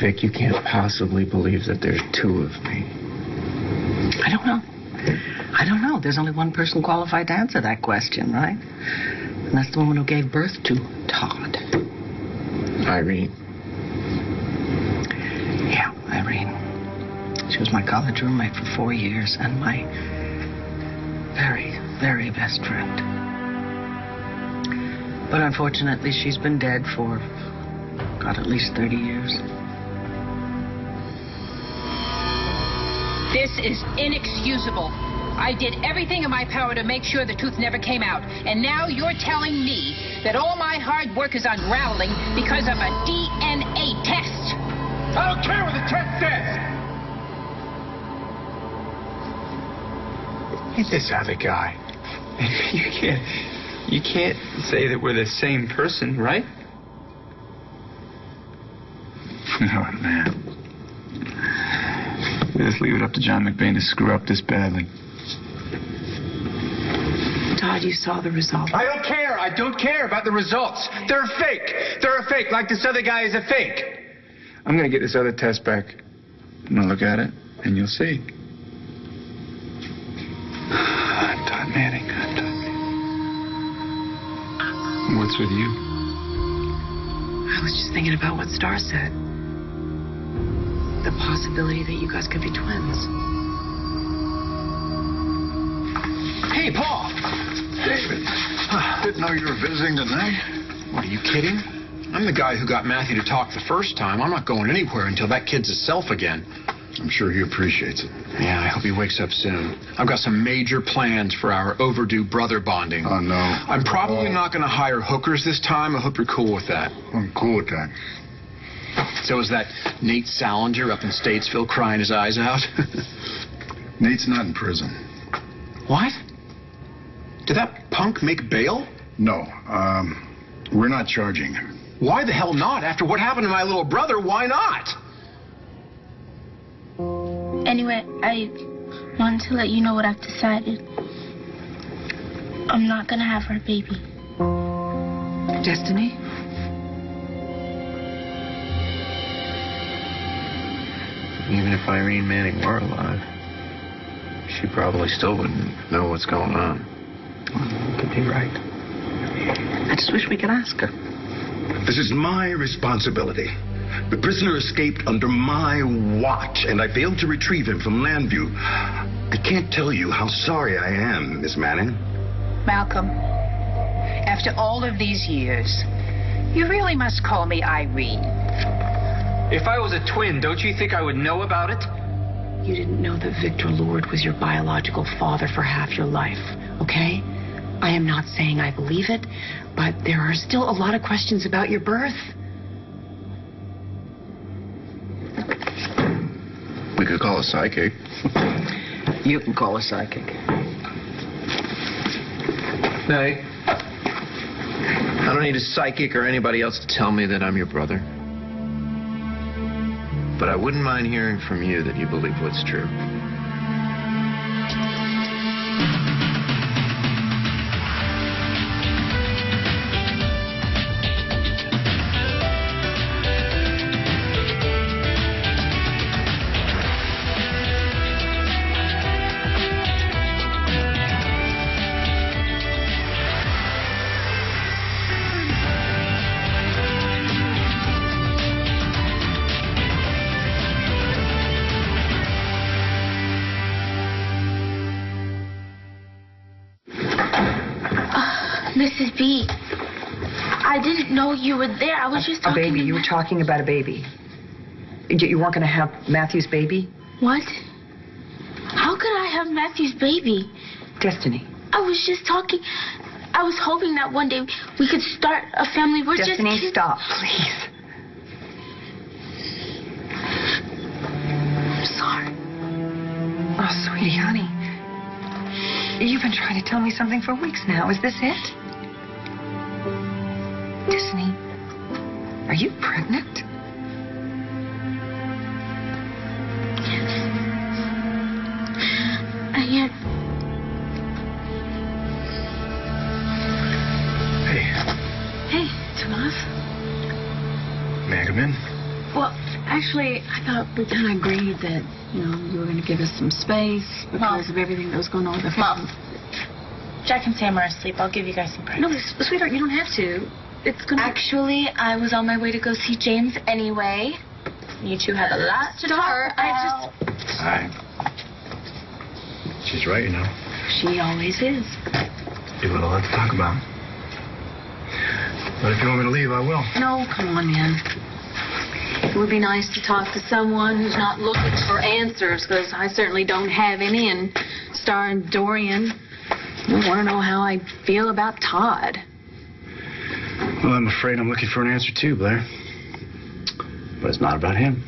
Vic, you can't possibly believe that there's two of me. I don't know. There's only one person qualified to answer that question, right? And that's the woman who gave birth to Todd. Irene. Yeah, Irene. She was my college roommate for 4 years and my very, very best friend. But unfortunately, she's been dead for, God, at least 30 years. This is inexcusable. I did everything in my power to make sure the truth never came out. And now you're telling me that all my hard work is unraveling because of a DNA test. I don't care what the test says. He's this other guy. You can't say that we're the same person, right? Oh, man. Just leave it up to John McBain to screw up this badly. Todd, you saw the results. I don't care. I don't care about the results. They're fake. They're a fake, like this other guy is a fake. I'm going to get this other test back. I'm going to look at it, and you'll see. Todd Manning. What's with you? I was just thinking about what Star said. The possibility that you guys could be twins. Hey, Paul. David, didn't know you were visiting tonight. What, are you kidding? I'm the guy who got Matthew to talk the first time. I'm not going anywhere until that kid's his self again. I'm sure he appreciates it. Yeah, I hope he wakes up soon. I've got some major plans for our overdue brother bonding. Oh, no. I'm probably not going to hire hookers this time. I hope you're cool with that. I'm cool with that. So is that Nate Salinger up in Statesville crying his eyes out? Nate's not in prison. What? Did that punk make bail? No, we're not charging him. Why the hell not? After what happened to my little brother, why not? Anyway, I wanted to let you know what I've decided. I'm not gonna have our baby. Destiny? Even if Irene Manning were alive, she probably still wouldn't know what's going on. You could be right. I just wish we could ask her. This is my responsibility. The prisoner escaped under my watch, and I failed to retrieve him from Landview. I can't tell you how sorry I am, Miss Manning. Malcolm, after all of these years, you really must call me Irene. If I was a twin, don't you think I would know about it? You didn't know that Victor Lord was your biological father for half your life, okay? I am not saying I believe it, but there are still a lot of questions about your birth. We could call a psychic. You can call a psychic. No, I don't need a psychic or anybody else to tell me that I'm your brother. But I wouldn't mind hearing from you that you believe what's true. Mrs. B, I didn't know you were there. I was just talking A baby. You were talking about a baby. You weren't going to have Matthew's baby? What? How could I have Matthew's baby? Destiny. I was just talking. I was hoping that one day we could start a family. We're Destiny, just kids. stop, please. I'm sorry. Oh, sweetie, honey. You've been trying to tell me something for weeks now. Is this it? Destiny, are you pregnant? Yes. I am. Hey, Hey, Tomas. may I come in? Well, actually. Actually, I thought we kind of agreed that, you were going to give us some space because of everything that was going on with the Mom, Jack and Sam are asleep. I'll give you guys some privacy. No, sweetheart, you don't have to. It's going to... Actually, I was on my way to go see James anyway. You two have a lot to talk about. Hi. She's right, She always is. You've got a lot to talk about. But if you want me to leave, I will. No, come on, man. It would be nice to talk to someone who's not looking for answers, because I certainly don't have any, and Star and Dorian want to know how I feel about Todd. Well, I'm afraid I'm looking for an answer too, Blair. But it's not about him.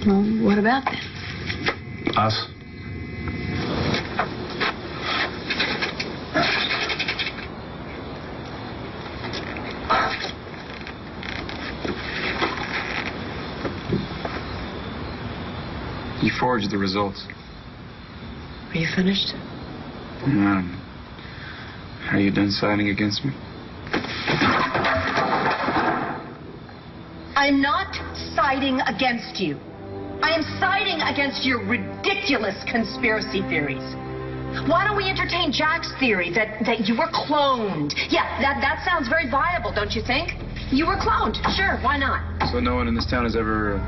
Well, what about that? Us. You forged the results. Are you finished? Are you done siding against me? I'm not siding against you. I am siding against your ridiculous conspiracy theories. Why don't we entertain Jack's theory that you were cloned? Yeah, that sounds very viable, don't you think? You were cloned. Sure, why not? So no one in this town has ever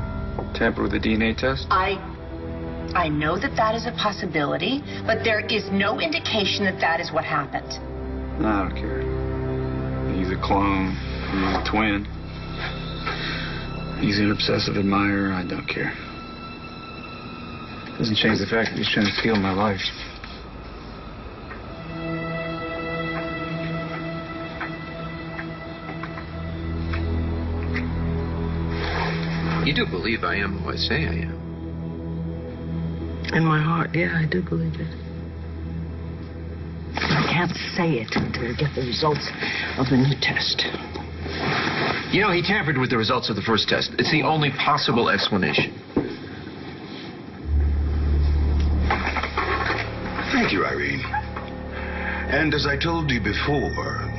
tampered with a DNA test? I know that is a possibility, but there is no indication that is what happened. No, I don't care. He's a clone. He's a twin. He's an obsessive admirer. I don't care. Doesn't change the fact that he's trying to steal my life. You do believe I am who I say I am. In my heart, yeah, I do believe it. I can't say it until I get the results of the new test. He tampered with the results of the first test. It's the only possible explanation. Thank you, Irene. And as I told you before,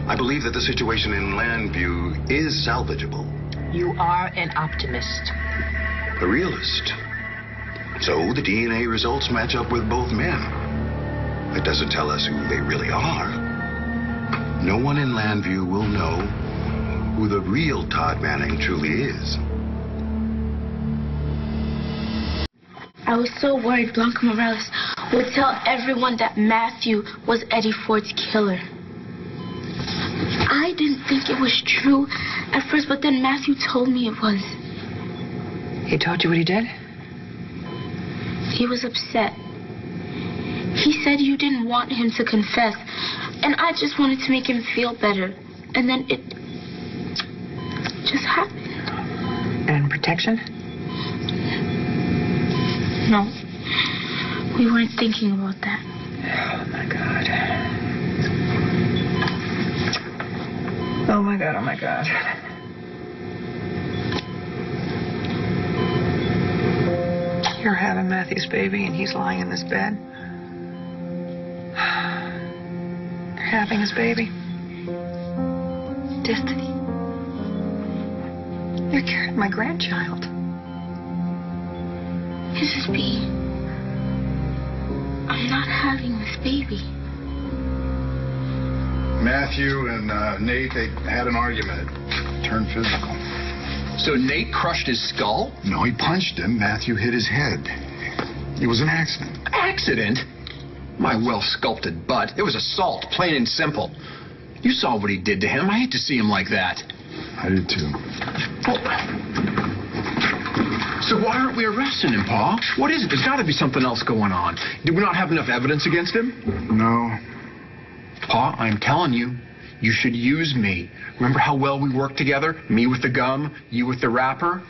I believe that the situation in Landview is salvageable. You are an optimist. A realist. So the DNA results match up with both men. It doesn't tell us who they really are. No one in Landview will know who the real Todd Manning truly is. I was so worried Blanca Morales would tell everyone that Matthew was Eddie Ford's killer. I didn't think it was true at first, but then Matthew told me it was. He told you what he did? He was upset. He said you didn't want him to confess, and I just wanted to make him feel better. And then it just happened. And protection? No. We weren't thinking about that. Oh, my God. Oh, my God, oh, my God. You're having Matthew's baby, and he's lying in this bed. You're having his baby. Destiny. You're carrying my grandchild. Mrs. B, I'm not having this baby. Matthew and Nate, they had an argument. It turned physical. So Nate crushed his skull? No, he punched him. Matthew hit his head. It was an accident. Accident? My well-sculpted butt. It was assault, plain and simple. You saw what he did to him. I hate to see him like that. I did too. Well, so why aren't we arresting him, Pa? What is it? There's got to be something else going on. Did we not have enough evidence against him? No. Pa, I'm telling you, you should use me. Remember how well we worked together? Me with the gum, you with the wrapper?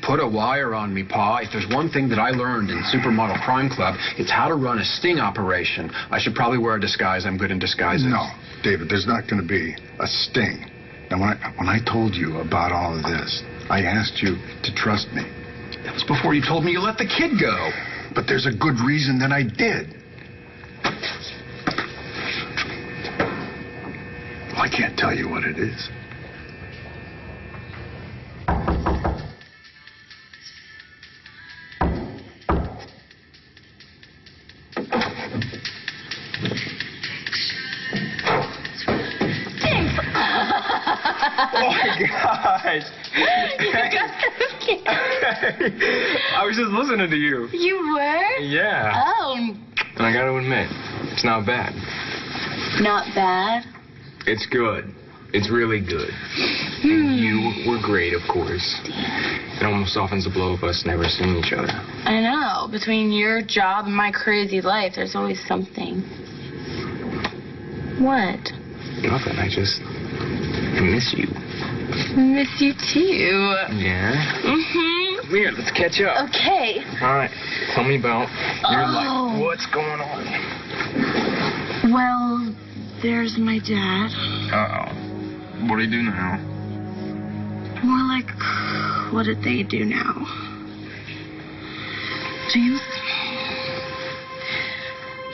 Put a wire on me, Pa. If there's one thing that I learned in Supermodel Crime Club, it's how to run a sting operation. I should probably wear a disguise. I'm good in disguises. No, David, there's not going to be a sting. Now, when I told you about all of this, I asked you to trust me. That was before you told me you let the kid go. But there's a good reason that I did. Well, I can't tell you what it is. I was just listening to you. You were? Yeah. Oh. And I gotta admit, it's not bad. Not bad? It's good. It's really good. And you were great, of course. It almost softens the blow of us never seeing each other. I know. Between your job and my crazy life, there's always something. What? Nothing. I miss you. Miss you too. Yeah? Mm-hmm. Come here, let's catch up. Okay. All right. Tell me about your life. What's going on? Well, there's my dad. Uh-oh. What do you do now? More like, what did they do now? James,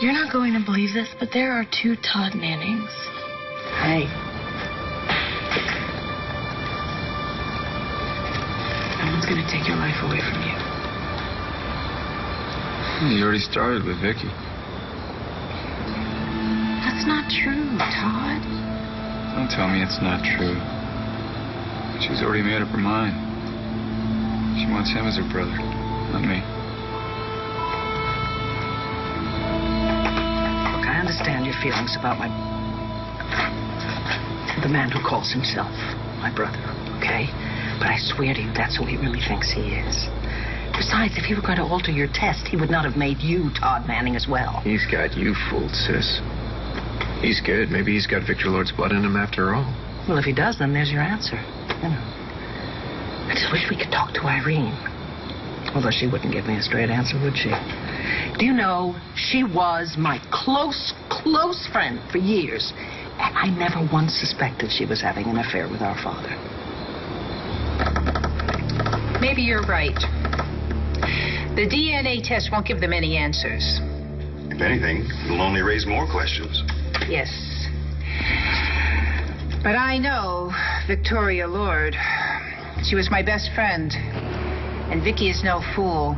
you're not going to believe this, but there are 2 Todd Mannings. Hey. No one's going to take your life away from you. You already started with Vicky. That's not true, Todd. Don't tell me it's not true. She's already made up her mind. She wants him as her brother, not me. Look, I understand your feelings about the man who calls himself my brother, okay? But I swear to you, that's who he really thinks he is. Besides, if he were going to alter your test, he would not have made you Todd Manning as well. He's got you fooled, sis. He's good. Maybe he's got Victor Lord's blood in him after all. Well, if he does, then there's your answer. You know. I just wish we could talk to Irene. Although she wouldn't give me a straight answer, would she? Do you know, she was my close friend for years. And I never once suspected she was having an affair with our father. Maybe you're right. The DNA test won't give them any answers. If anything, it'll only raise more questions. Yes. But I know Victoria Lord. She was my best friend. And Vicky is no fool.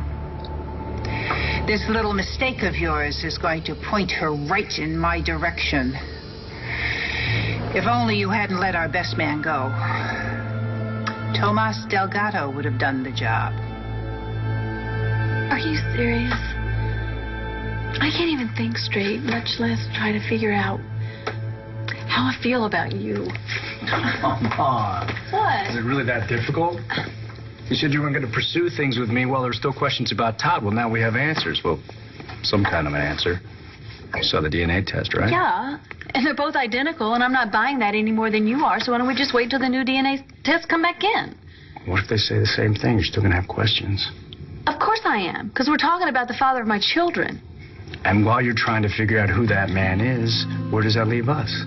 This little mistake of yours is going to point her right in my direction. If only you hadn't let our best man go. Tomas Delgado would have done the job. Are you serious? I can't even think straight, much less try to figure out how I feel about you. Come on. What? Is it really that difficult? You said you weren't going to pursue things with me while there were still questions about Todd. Well, now we have answers. Well, some kind of an answer. You saw the DNA test, right? Yeah, and they're both identical, and I'm not buying that any more than you are, so why don't we just wait till the new DNA tests come back in? What if they say the same thing? You're still going to have questions. Of course I am, because we're talking about the father of my children. And while you're trying to figure out who that man is, where does that leave us?